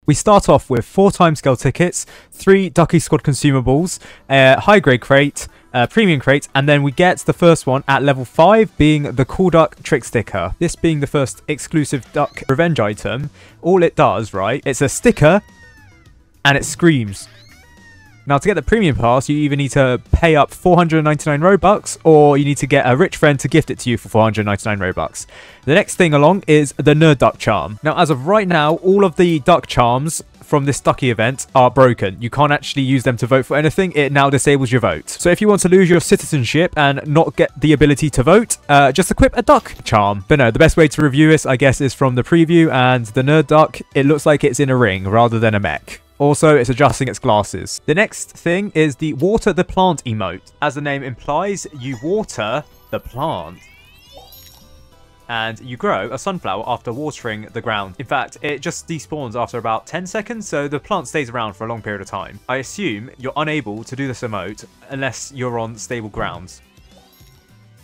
We start off with 4 timescale tickets, 3 Ducky Squad consumables, a high grade crate, premium crate, and then we get the first one at level 5 being the Cool Duck Trick Sticker. This being the first exclusive Duck Revenge item. All it does, right, it's a sticker and it screams. Now, to get the premium pass, you either need to pay up 499 Robux or you need to get a rich friend to gift it to you for 499 Robux. The next thing along is the Nerd Duck Charm. Now, as of right now, all of the Duck Charms from this Ducky event are broken. You can't actually use them to vote for anything. It now disables your vote. So if you want to lose your citizenship and not get the ability to vote, just equip a Duck Charm. But no, the best way to review this, I guess, is from the preview, and the Nerd Duck, it looks like it's in a ring rather than a mech. Also, it's adjusting its glasses. The next thing is the Water the Plant emote. As the name implies, you water the plant. And you grow a sunflower after watering the ground. In fact, it just despawns after about 10 seconds, so the plant stays around for a long period of time. I assume you're unable to do this emote unless you're on stable grounds.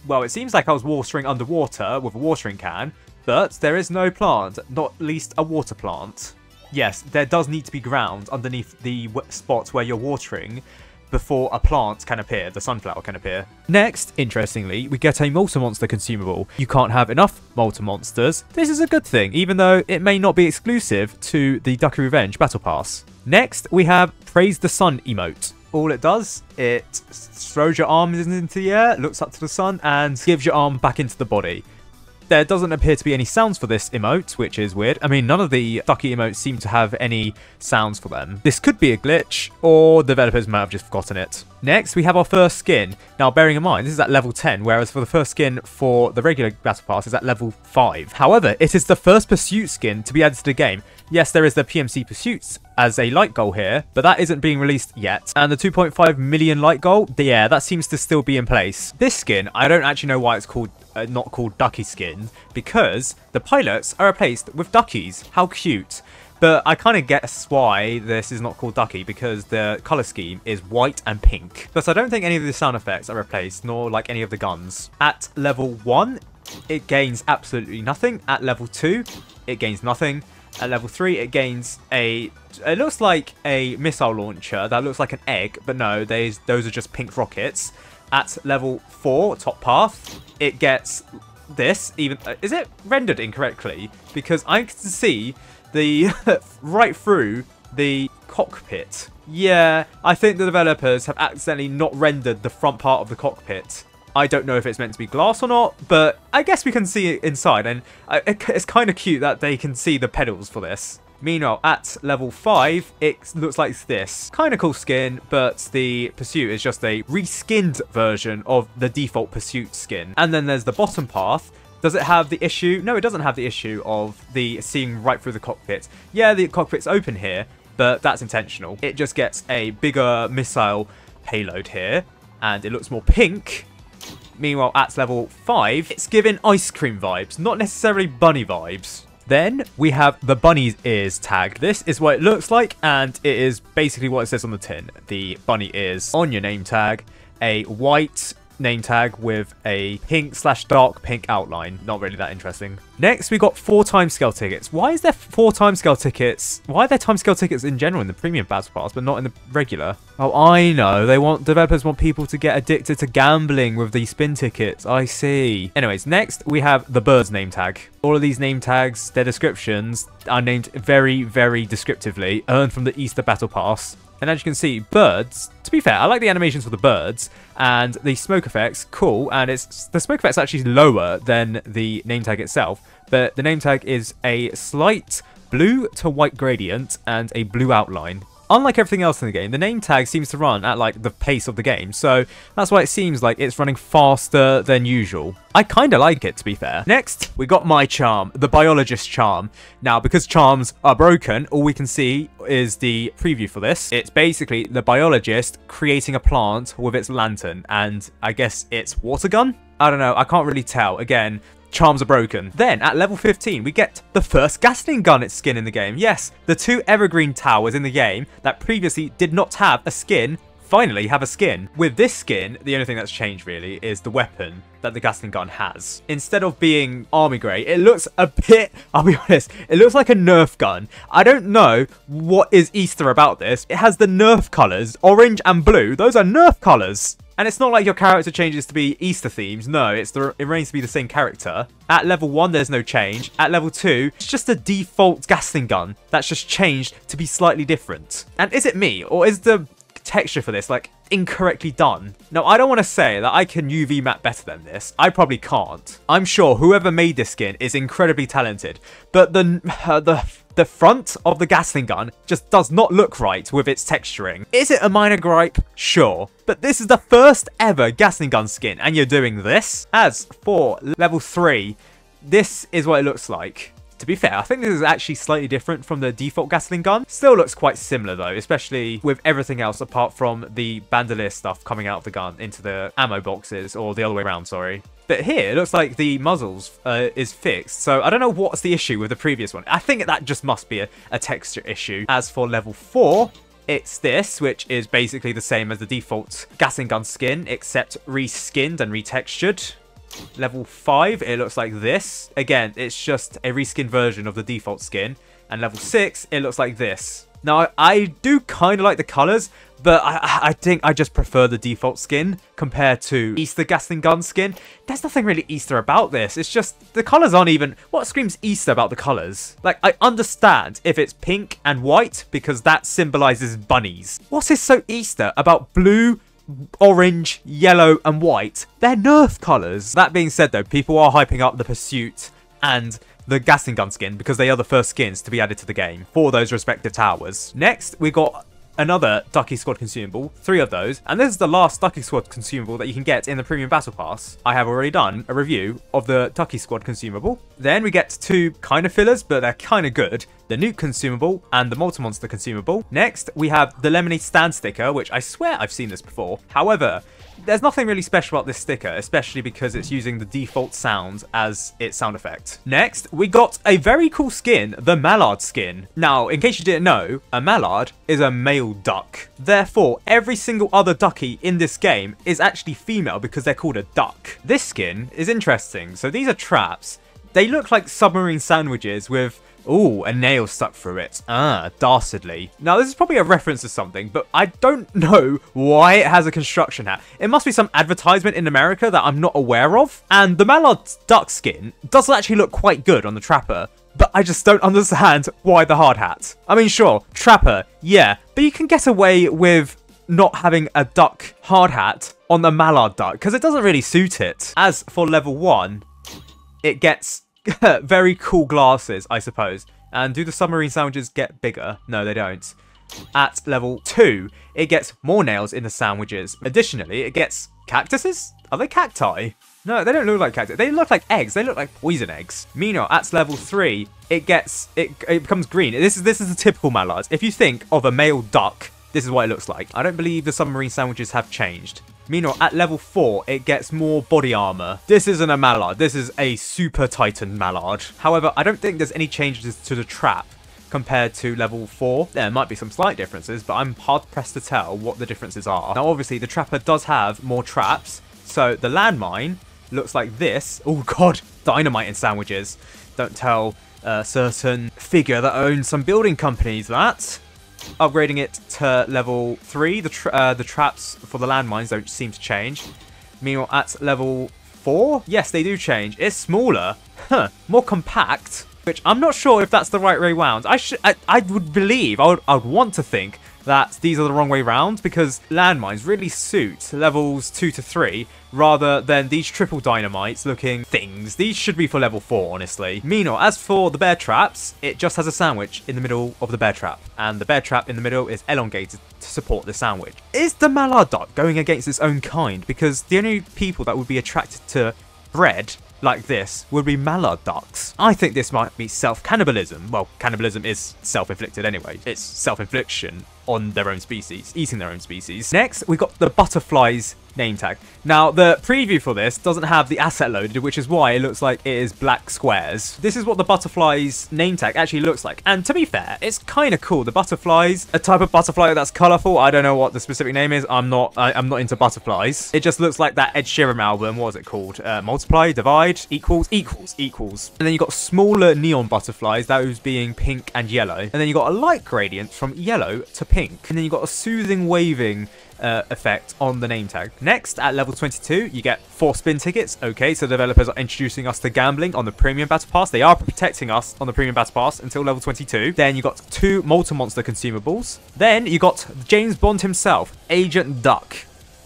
Well, it seems like I was watering underwater with a watering can, but there is no plant, not least a water plant. Yes, there does need to be ground underneath the spot where you're watering before a plant can appear, the sunflower can appear. Next, interestingly, we get a Molten Monster consumable. You can't have enough Molten Monsters. This is a good thing, even though it may not be exclusive to the Ducky Revenge Battle Pass. Next, we have Praise the Sun emote. All it does, it throws your arms into the air, looks up to the sun, and gives your arm back into the body. There doesn't appear to be any sounds for this emote, which is weird. I mean, none of the Ducky emotes seem to have any sounds for them. This could be a glitch, or developers might have just forgotten it. Next, we have our first skin. Now, bearing in mind, this is at level 10, whereas for the first skin for the regular Battle Pass is at level 5. However, it is the first Pursuit skin to be added to the game. Yes, there is the PMC Pursuits as a light goal here, but that isn't being released yet. And the 2.5 million light goal, yeah, that seems to still be in place. This skin, I don't actually know why it's called not called Ducky skin, because the pilots are replaced with duckies. How cute. But I kind of guess why this is not called Ducky, because the colour scheme is white and pink. But I don't think any of the sound effects are replaced, nor like any of the guns. At level 1, it gains absolutely nothing. At level 2, it gains nothing. At level 3, it gains a... It looks like a missile launcher that looks like an egg, but no, those are just pink rockets. At level 4, top path, it gets this. Even is it rendered incorrectly? Because I can see the right through the cockpit. Yeah, I think the developers have accidentally not rendered the front part of the cockpit. I don't know if it's meant to be glass or not, but I guess we can see it inside, and it's kind of cute that they can see the pedals for this. Meanwhile, at level 5, it looks like this. Kind of cool skin, but the Pursuit is just a reskinned version of the default Pursuit skin. And then there's the bottom path. Does it have the issue? No, it doesn't have the issue of the seeing right through the cockpit. Yeah, the cockpit's open here, but that's intentional. It just gets a bigger missile payload here, and it looks more pink. Meanwhile, at level 5, it's given ice cream vibes, not necessarily bunny vibes. Then we have the bunny's ears tag. This is what it looks like, and it is basically what it says on the tin. The bunny ears on your name tag, a white name tag with a pink/dark pink outline. Not really that interesting. Next, we got 4 timescale tickets. Why is there 4 timescale tickets? Why are there timescale tickets in general in the premium Battle Pass, but not in the regular? Oh, I know. Developers want people to get addicted to gambling with these spin tickets. I see. Anyways, next we have the bird's name tag. All of these name tags, their descriptions are named very, very descriptively, earned from the Easter Battle Pass. And as you can see, birds, to be fair, I like the animations for the birds, and the smoke effects, cool, and the smoke effect's actually lower than the name tag itself, but the name tag is a slight blue to white gradient and a blue outline. Unlike everything else in the game, the name tag seems to run at like the pace of the game, so that's why it seems like it's running faster than usual. I kind of like it, to be fair. Next, we got my charm, the biologist charm. Now, because charms are broken, all we can see is the preview for this. It's basically the biologist creating a plant with its lantern, and I guess it's water gun? I don't know, I can't really tell. Again, charms are broken. Then, at level 15, we get the first gasoline gun skin in the game. Yes, the 2 evergreen towers in the game that previously did not have a skin finally have a skin. With this skin, the only thing that's changed really is the weapon that the Gatling gun has. Instead of being army grey, it looks a bit, I'll be honest, it looks like a Nerf gun. I don't know what is Easter about this. It has the Nerf colours, orange and blue. Those are Nerf colours. And it's not like your character changes to be Easter themes. No, it remains to be the same character. At level 1, there's no change. At level 2, it's just a default Gatling gun that's just changed to be slightly different. And is it me, or is the texture for this like incorrectly done? Now, I don't want to say that I can UV map better than this. I probably can't. I'm sure whoever made this skin is incredibly talented, but the front of the Gatling gun just does not look right with its texturing. Is it a minor gripe? Sure. But this is the first ever Gatling gun skin, and you're doing this? As for level 3, this is what it looks like. To be fair, I think this is actually slightly different from the default Gatling gun. Still looks quite similar though, especially with everything else apart from the bandolier stuff coming out of the gun into the ammo boxes, or the other way around, sorry. But here, it looks like the muzzles is fixed, so I don't know what's the issue with the previous one. I think that just must be a texture issue. As for level 4, it's this, which is basically the same as the default Gatling gun skin, except reskinned and retextured. Level 5, it looks like this. Again, it's just a reskinned version of the default skin. And level 6, it looks like this. Now, I do kind of like the colours, but I think I just prefer the default skin compared to Easter Gatling gun skin. There's nothing really Easter about this. It's just the colours aren't even... What screams Easter about the colours? Like, I understand if it's pink and white because that symbolises bunnies. What is so Easter about blue, orange, yellow and white? They're Nerf colours. That being said though, people are hyping up the Pursuit and the Gatling gun skin because they are the first skins to be added to the game for those respective towers. Next, we got another Ducky Squad consumable, 3 of those, and this is the last Ducky Squad consumable that you can get in the Premium Battle Pass. I have already done a review of the Ducky Squad consumable. Then we get 2 kind of fillers, but they're kind of good. The Nuke consumable and the Multi-Monster consumable. Next, we have the Lemonade Stand sticker, which I swear I've seen this before. However, there's nothing really special about this sticker, especially because it's using the default sound as its sound effect. Next, we got a very cool skin, the Mallard skin. Now, in case you didn't know, a mallard is a male duck. Therefore, every single other ducky in this game is actually female because they're called a duck. This skin is interesting. So these are traps. They look like submarine sandwiches with... ooh, a nail stuck through it. Ah, dastardly. Now, this is probably a reference to something, but I don't know why it has a construction hat. It must be some advertisement in America that I'm not aware of. And the Mallard duck skin does actually look quite good on the Trapper, but I just don't understand why the hard hat. I mean, sure, Trapper, yeah, but you can get away with not having a duck hard hat on the Mallard duck, because it doesn't really suit it. As for level 1, it gets... very cool glasses, I suppose. And do the submarine sandwiches get bigger? No, they don't. At level 2, it gets more nails in the sandwiches. Additionally, it gets cactuses? Are they cacti? No, they don't look like cacti. They look like eggs. They look like poison eggs. Meanwhile, at level 3, it becomes green. This is the typical mallard. If you think of a male duck, this is what it looks like. I don't believe the submarine sandwiches have changed. Meanwhile, at level 4, it gets more body armor. This isn't a mallard. This is a super titan mallard. However, I don't think there's any changes to the trap compared to level 4. There might be some slight differences, but I'm hard pressed to tell what the differences are. Now, obviously, the Trapper does have more traps. So the landmine looks like this. Oh, God. Dynamite in sandwiches. Don't tell a certain figure that owns some building companies that. Upgrading it to level 3, the traps for the landmines don't seem to change. Meanwhile, at level 4, yes, they do change. It's smaller, more compact, which I'm not sure if that's the right way round. I would believe, I would want to think that these are the wrong way round, because landmines really suit levels 2 to 3 rather than these triple dynamites looking things. These should be for level 4, honestly. Meanwhile, as for the bear traps, it just has a sandwich in the middle of the bear trap, and the bear trap in the middle is elongated to support the sandwich. Is the mallard duck going against its own kind? Because the only people that would be attracted to bread like this would be mallard ducks. I think this might be self-cannibalism. Well, cannibalism is self-inflicted anyway. It's self-infliction on their own species, eating their own species. Next, we got the butterflies name tag. Now, the preview for this doesn't have the asset loaded, which is why it looks like it is black squares. This is what the butterfly's name tag actually looks like. And to be fair, it's kind of cool. The butterfly's a type of butterfly that's colorful. I don't know what the specific name is. I'm not into butterflies. It just looks like that Ed Sheeran album. What was it called? Multiply, divide, equals. And then you got smaller neon butterflies, those being pink and yellow. And then you got a light gradient from yellow to pink. And then you got a soothing waving effect on the name tag. Next, at level 22, you get 4 spin tickets. Okay, so developers are introducing us to gambling on the premium battle pass. They are protecting us on the premium battle pass until level 22. Then you got 2 multi-monster consumables. Then you got James Bond himself, Agent Duck.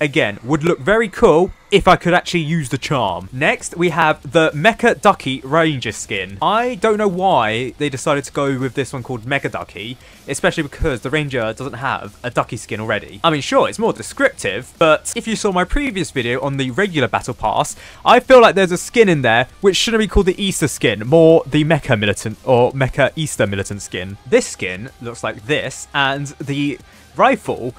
Again, would look very cool if I could actually use the charm. Next, we have the Mecha Ducky Ranger skin. I don't know why they decided to go with this one called Mecha Ducky, especially because the Ranger doesn't have a Ducky skin already. I mean, sure, it's more descriptive, but if you saw my previous video on the regular Battle Pass, I feel like there's a skin in there which shouldn't be called the Easter skin, more the Mecha Militant or Mecha Easter Militant skin. This skin looks like this, and the rifle,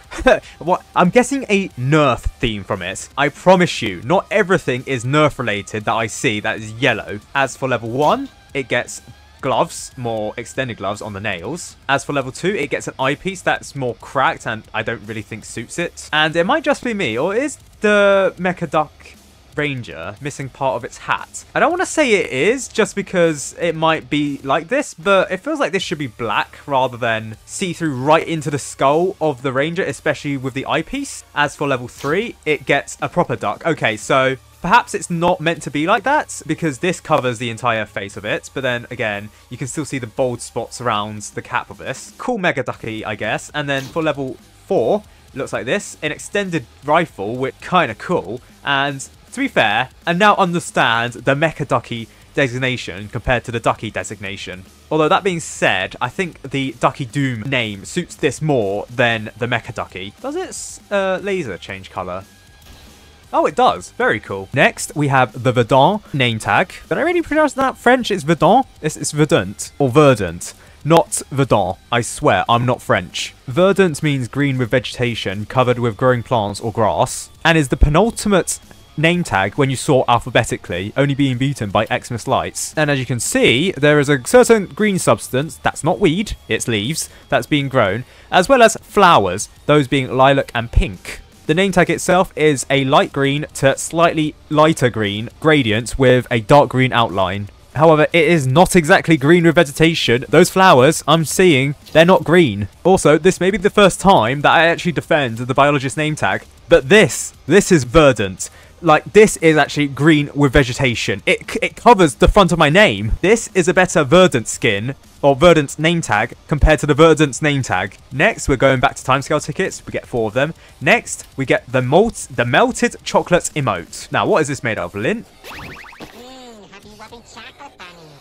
what I'm guessing a Nerf theme from it. I promise you, not everything is Nerf related that I see that is yellow. As for level 1, it gets gloves, more extended gloves on the nails. As for level 2, it gets an eyepiece that's more cracked and I don't really think suits it. And it might just be me, or is the Mecha Duck Ranger missing part of its hat? I don't want to say it is just because it might be like this, but it feels like this should be black rather than see through right into the skull of the Ranger, especially with the eyepiece. As for level 3, it gets a proper duck. Okay, so perhaps it's not meant to be like that because this covers the entire face of it, but then again, you can still see the bold spots around the cap of this. Cool Mega Ducky, I guess. And then for level 4, it looks like this, an extended rifle, which kind of cool. And to be fair, I now understand the Mecha Ducky designation compared to the Ducky designation. Although that being said, I think the Ducky Doom name suits this more than the Mecha Ducky. Does its laser change colour? Oh, it does. Very cool. Next, we have the Verdun name tag. Did I really pronounce that French? It's Verdun? It's Verdant or Verdant. Not Verdun. I swear, I'm not French. Verdant means green with vegetation covered with growing plants or grass, and is the penultimate name tag when you sort alphabetically, only being beaten by Xmas lights. And as you can see, there is a certain green substance that's not weed, it's leaves, that's being grown, as well as flowers, those being lilac and pink. The name tag itself is a light green to slightly lighter green gradient with a dark green outline. However, it is not exactly green with vegetation. Those flowers I'm seeing, they're not green. Also, this may be the first time that I actually defend the biologist name tag, but this is verdant. Like, this is actually green with vegetation. It covers the front of my name. This is a better verdant skin, or verdant name tag, compared to the verdant name tag. Next, we're going back to timescale tickets. We get 4 of them. Next, we get the melted chocolate emote. Now, what is this made of? Lint?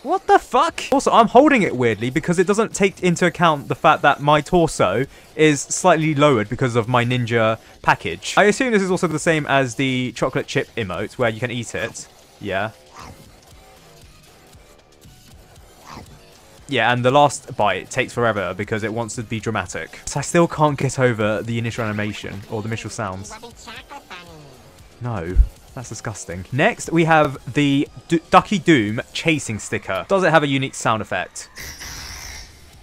What the fuck? Also, I'm holding it weirdly because it doesn't take into account the fact that my torso is slightly lowered because of my ninja package. I assume this is also the same as the chocolate chip emote where you can eat it. Yeah. Yeah, and the last bite takes forever because it wants to be dramatic. So I still can't get over the initial animation or the initial sounds. No. That's disgusting. Next, we have the Ducky Doom chasing sticker. Does it have a unique sound effect?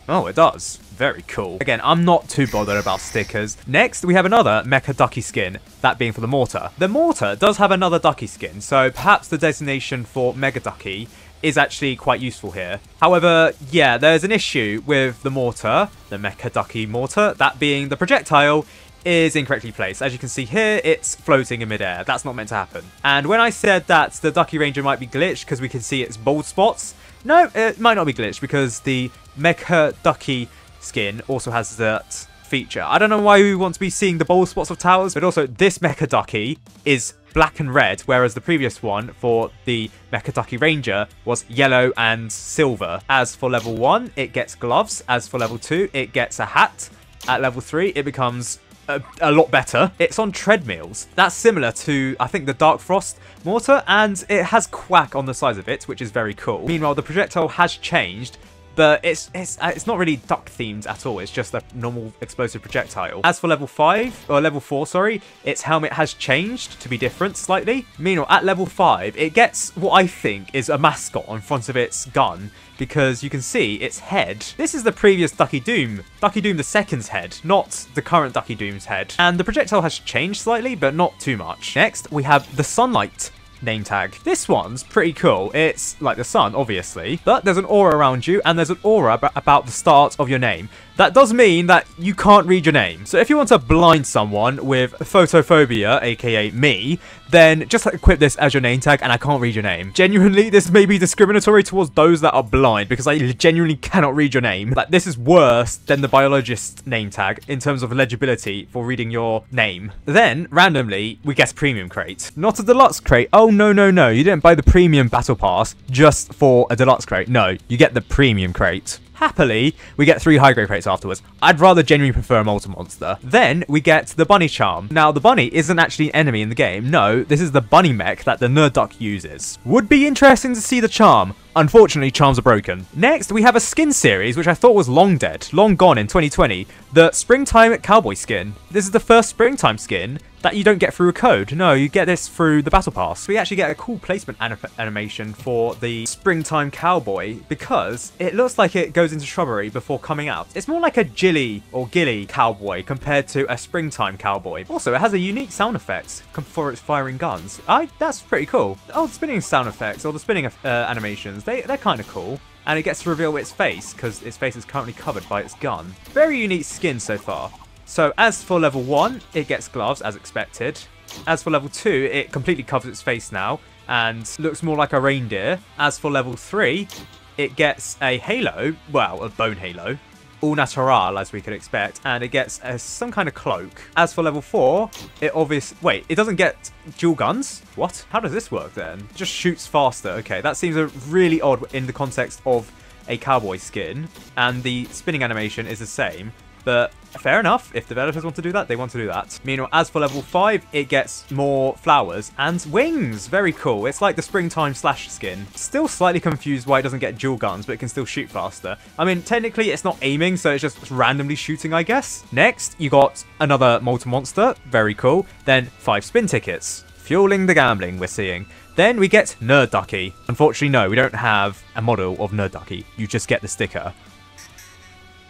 Oh, it does. Very cool. Again, I'm not too bothered about stickers. Next, we have another Mecha Ducky skin, that being for the Mortar. The Mortar does have another Ducky skin, so perhaps the designation for Mega Ducky is actually quite useful here. However, yeah, there's an issue with the Mortar, the Mecha Ducky Mortar, that being the projectile is incorrectly placed. As you can see here, it's floating in midair. That's not meant to happen. And when I said that the Ducky Ranger might be glitched because we can see its bold spots, no, it might not be glitched because the Mecha Ducky skin also has that feature. I don't know why we want to be seeing the bold spots of towers, but also this Mecha Ducky is black and red, whereas the previous one for the Mecha Ducky Ranger was yellow and silver. As for level 1, it gets gloves. As for level 2, it gets a hat. At level 3, it becomes a lot better. It's on treadmills. That's similar to, I think, the Dark Frost Mortar, and it has quack on the sides of it, which is very cool. Meanwhile, the projectile has changed. but it's not really duck themed at all. It's just a normal explosive projectile. As for level 5 or level 4, sorry, its helmet has changed to be different slightly. Meanwhile, at level 5, it gets what I think is a mascot on front of its gun, because you can see its head. This is the previous Ducky Doom the Second's head, not the current Ducky Doom's head. And the projectile has changed slightly, but not too much. Next, we have the Sunlight name tag. This one's pretty cool. It's like the sun, obviously, but there's an aura around you, and there's an aura about the start of your name. That does mean that you can't read your name. So if you want to blind someone with photophobia, aka me, then just equip this as your name tag, and I can't read your name. Genuinely, this may be discriminatory towards those that are blind, because I genuinely cannot read your name. Like, this is worse than the biologist name tag in terms of legibility for reading your name. Then, randomly, we get a premium crate. Not a deluxe crate. Oh, no, no, no. You didn't buy the premium battle pass just for a deluxe crate. No, you get the premium crate. Happily, we get 3 high-grade crates afterwards. I'd rather genuinely prefer a multi-monster. Then, we get the bunny charm. Now, the bunny isn't actually an enemy in the game. No, this is the bunny mech that the nerd duck uses. Would be interesting to see the charm. Unfortunately, charms are broken. Next, we have a skin series, which I thought was long dead, long gone in 2020. The Springtime Cowboy skin. This is the first Springtime skin that you don't get through a code. No, you get this through the Battle Pass. We actually get a cool placement animation for the Springtime Cowboy, because it looks like it goes into shrubbery before coming out. It's more like a Jilly or Gilly cowboy compared to a Springtime Cowboy. Also, it has a unique sound effect for its firing guns. That's pretty cool. Oh, the spinning sound effects, or the spinning animations, they're kind of cool. And it gets to reveal its face, because its face is currently covered by its gun. Very unique skin so far. So as for level 1, it gets gloves as expected. As for level 2, it completely covers its face now and looks more like a reindeer. As for level 3, it gets a halo, well, a bone halo. All natural, as we could expect, and it gets some kind of cloak. As for level 4, it doesn't get dual guns? What? How does this work then? It just shoots faster. Okay, that seems really odd in the context of a cowboy skin, and the spinning animation is the same. But fair enough, if developers want to do that, they want to do that. Meanwhile, as for level 5, it gets more flowers and wings. Very cool. It's like the Springtime Slash skin. Still slightly confused why it doesn't get dual guns, but it can still shoot faster. I mean, technically, it's not aiming, so it's just randomly shooting, I guess. Next, you got another multi-monster. Very cool. Then 5 spin tickets. Fueling the gambling we're seeing. Then we get Nerd Ducky. Unfortunately, no, we don't have a model of Nerd Ducky. You just get the sticker.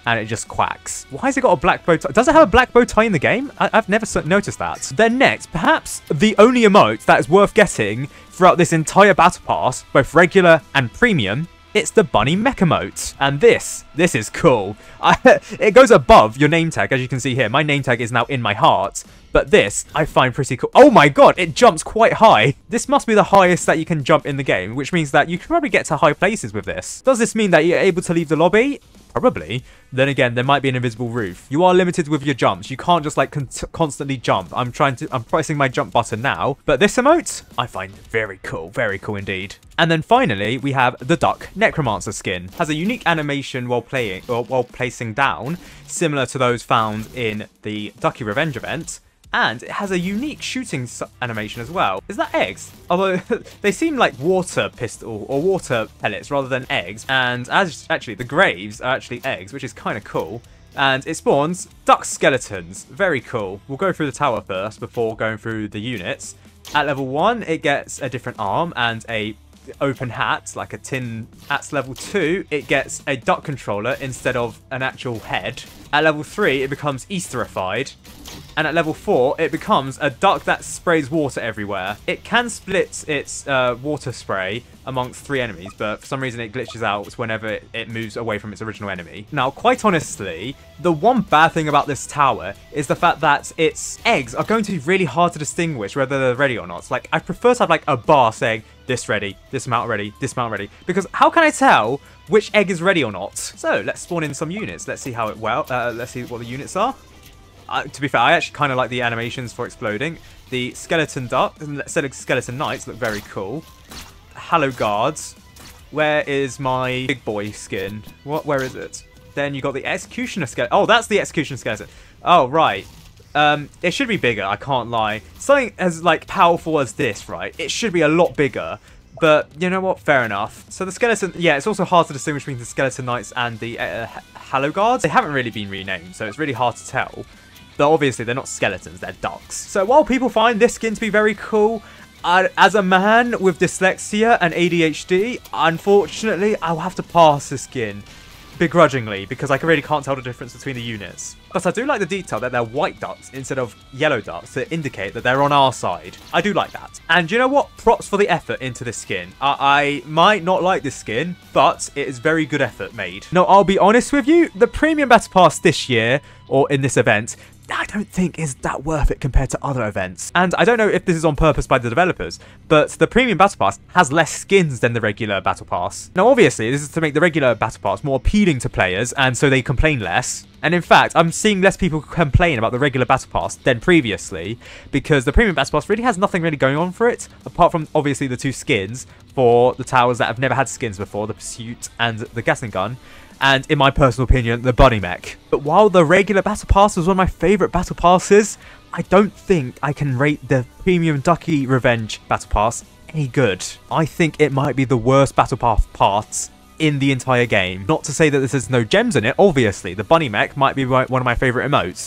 And it just quacks. Why has it got a black bow tie? Does it have a black bow tie in the game? I've never noticed that. Then next, perhaps the only emote that is worth getting throughout this entire battle pass, both regular and premium, it's the bunny mech emote. And this is cool. It goes above your name tag, as you can see here. My name tag is now in my heart. But this, I find pretty cool. Oh my god, it jumps quite high. This must be the highest that you can jump in the game, which means that you can probably get to high places with this. Does this mean that you're able to leave the lobby? Probably. Then again, there might be an invisible roof. You are limited with your jumps. You can't just like constantly jump. I'm pressing my jump button now. But this emote, I find very cool indeed. And then finally, we have the Duck Necromancer skin. Has a unique animation while placing down, similar to those found in the Ducky Revenge event. And it has a unique shooting animation as well. Is that eggs? Although they seem like water pistol or water pellets rather than eggs. And actually the graves are actually eggs, which is kind of cool. And it spawns duck skeletons. Very cool. We'll go through the tower first before going through the units. At level 1, it gets a different arm and a open hat, like a tin. At level 2, it gets a duck controller instead of an actual head. At level 3, it becomes Easterified. And at level 4, it becomes a duck that sprays water everywhere. It can split its water spray amongst 3 enemies, but for some reason it glitches out whenever it moves away from its original enemy. Now, quite honestly, the one bad thing about this tower is the fact that its eggs are going to be really hard to distinguish whether they're ready or not. Like, I prefer to have like a bar saying, this ready, this amount ready, this amount ready. Because how can I tell which egg is ready or not? So, let's spawn in some units. Let's see how it let's see what the units are. To be fair, I actually kind of like the animations for exploding. The skeleton duck instead of skeleton knights look very cool. Hello guards. Where is my big boy skin? Where is it? Then you got the executioner skeleton. Oh, that's the executioner skeleton. Oh, right. It should be bigger, I can't lie. Something as like powerful as this, right? It should be a lot bigger. But you know what? Fair enough. So the skeleton, yeah, it's also hard to distinguish between the skeleton knights and the Halo Guards. They haven't really been renamed, so it's really hard to tell. Though obviously they're not skeletons, they're ducks. So while people find this skin to be very cool, as a man with dyslexia and ADHD, unfortunately, I'll have to pass this skin begrudgingly because I really can't tell the difference between the units. But I do like the detail that they're white ducks instead of yellow ducks to indicate that they're on our side. I do like that. And you know what? Props for the effort into this skin. I might not like this skin, but it is very good effort made. Now, I'll be honest with you, the Premium Battle Pass this year, or in this event, I don't think is that worth it compared to other events. And I don't know if this is on purpose by the developers, but the Premium Battle Pass has less skins than the regular Battle Pass. Now obviously this is to make the regular Battle Pass more appealing to players and so they complain less. And in fact, I'm seeing less people complain about the regular Battle Pass than previously because the Premium Battle Pass really has nothing really going on for it, apart from obviously the 2 skins for the towers that have never had skins before, the Pursuit and the Gatling Gun. And in my personal opinion, the Bunny Mech. But while the regular Battle Pass was one of my favourite Battle Passes, I don't think I can rate the Premium Ducky Revenge Battle Pass any good. I think it might be the worst Battle Pass parts in the entire game. Not to say that there's no gems in it, obviously. The Bunny Mech might be one of my favourite emotes.